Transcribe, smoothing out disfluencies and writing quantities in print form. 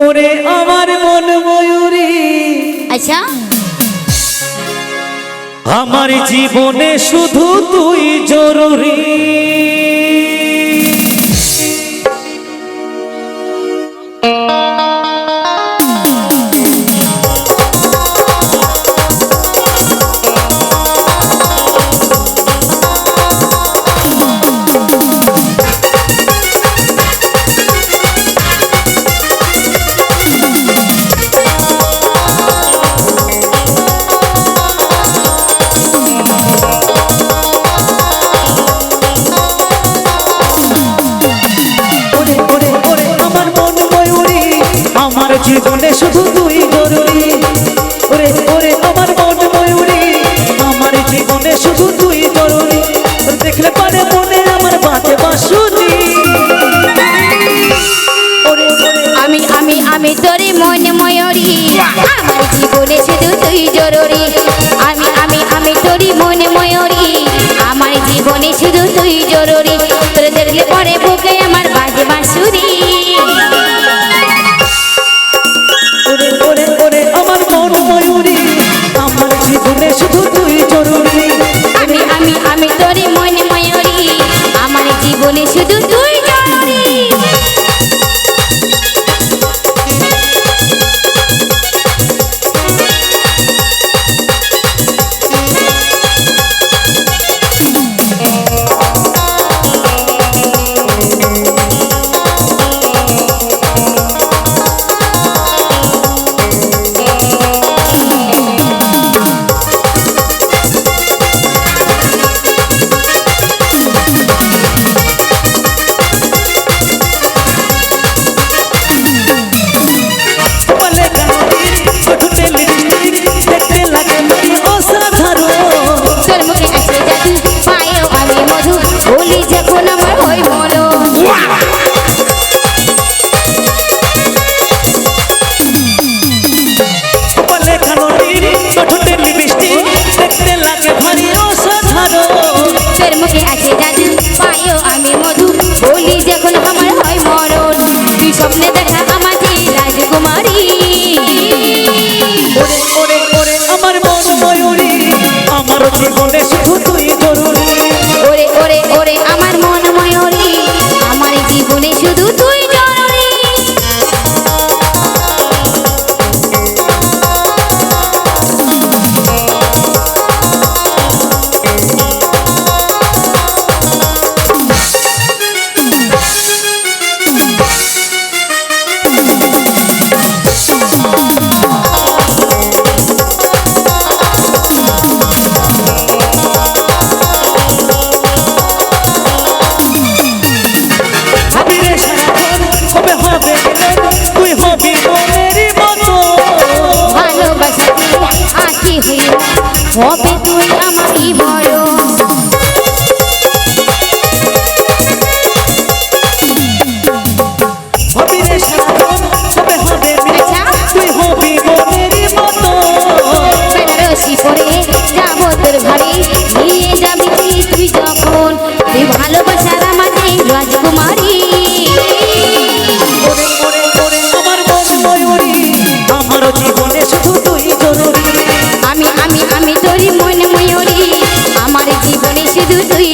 ওরে আমার মন ময়ূরী, আচ্ছা আমার জীবনে শুধু তুই জরুরি। আমার জীবনে শুধু তুই জরুরি। ওরে ওরে আমার মন ময়ূরী, আমার জীবনে শুধু তুই জরুরি। দেখলে পারে মনে আমার বাজে বাঁশুরি। আমি আমি আমি তোর মন ময়ূরী, আমার জীবনে শুধু তুই জরুরি। আমি আমি আমি তোর মন ময়ূরী, আমার জীবনে শুধু তুই জরুরি। তোর দেখলে পরে বুকে আমার বাজে বাঁশুরি। ওরে ওরে ওরে আমার মন ময়ূরী, আমার জীবনে শুধু তুই জরুরি। আমি আমি আমি তোর মন ময়ূরী, আমার জীবনে শুধু তুই জরুরি। তোর মুখে আছে জাদু, পায়েও আমি মধু, বলি যখন আমার হয় মনো। তোর মুখে আছে জাদু, পায়েও আমি মধু, বলি যখন আমার হয় মরণ। তুই স্বপ্নে দেখা আমাকে রাজকুমারী। ওরে ওরে আমার মন ময়ূরী, আমার জীবনে শুধু তুই জরুরি। ওরে ওরে ওরে আমার মন ময়ূরী, আমার জীবনে শুধু তুই জরুরি। হবে তুই আমারই বড়। বেনারসি পরে যাবো তোর ঘরে, নিয়ে যাবি তুই যখন, তুই ভালোবাসার আমাকে রাজকুমারী। আমার জীবনে শুধু তুই জরুরি। আমি আমি আমি তোর মন ময়ূরী, আমার জীবনে শুধু তুই